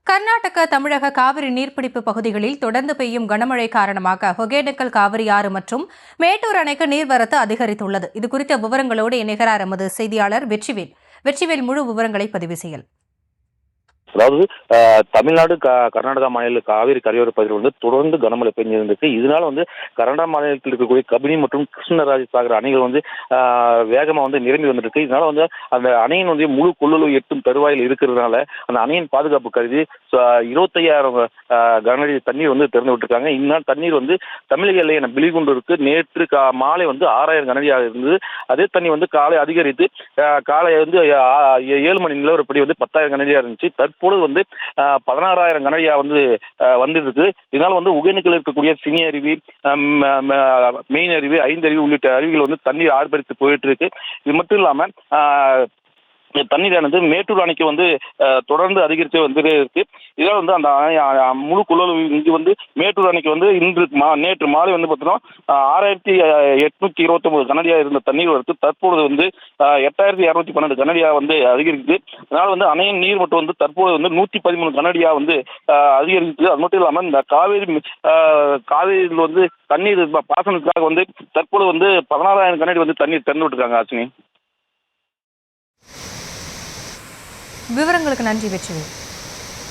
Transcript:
கர்நாடக தமிழக காவிரி நீர்பிடிப்பு பகுதிகளில் தொடர்ந்து பெய்யும் கனமழை காரணமாக ஒகேனக்கல் காவிரி ஆறு மற்றும் மேட்டூர் அணைக்கு நீர்வரத்து அதிகரித்துள்ளது. இதுகுறித்த விவரங்களோடு இணைகிறார் எமது செய்தியாளர் வெற்றிவேல் முழு விவரங்களை பதிவு செய்யல். அதாவது தமிழ்நாடு கர்நாடகா மாநில காவிரி கரையோர பகுதியில் தொடர்ந்து கனமழை பெஞ்சிருந்திருக்கு. இதனால கர்நாடகா மாநிலத்தில் இருக்கக்கூடிய கபினி மற்றும் கிருஷ்ணராஜசாகர் அணைகள் வேகமா நிரம்பி வந்திருக்கு. இதனால அந்த அணையின் முழு கொள்ளளவு எட்டும் தருவாயில் இருக்கிறதுனால அந்த அணையின் பாதுகாப்பு கருதி 25,000 கனஅடி தண்ணீர் திறந்து விட்டுருக்காங்க. இந்த தண்ணீர் தமிழக எல்லையான பிலிகுண்டூருக்கு நேற்று மாலை 6,000 கனஅடியாக இருந்தது. அதே தண்ணி காலை அதிகரித்து காலை 7 மணி நிலவரப்படி 10,000 கனஅடியாக இருந்துச்சு. தற்போது 16,000 கனஅடியா வந்துருக்கு. இதனால ஒகேனக்கல் இருக்கக்கூடிய சினி அருவி, மெயின் அருவி, 5 அருவி உள்ளிட்ட அருவிகள் தண்ணீர் ஆர்ப்பரித்து போயிட்டு இருக்கு. இது மட்டும் இல்லாம தண்ணீரானது மேட்டூர் அணைக்கு தொடர்ந்து அதிகரித்து இருக்கு. இதனால அந்த முழு கொள்ளளவு இங்கு மேட்டூர் அணைக்கு நேற்று மாலை பார்த்தோம்னா 6,829 கனஅடியா இருந்த தண்ணீர் வரத்து தற்போது 8,212 கனஅடியா அதிகரிக்குது. அதனால அணையின் நீர் மட்டும் தற்போது 113 கனஅடியா அதிகரிக்குது. அது மட்டும் இல்லாம இந்த காவேரியில் தண்ணீர் பாசனத்துக்காக தற்போது 16,000 கனஅடி தண்ணீர் திறந்து விட்டுருக்காங்க. ஆசினி, விவரங்களுக்கு நன்றி வெற்றிவேல்.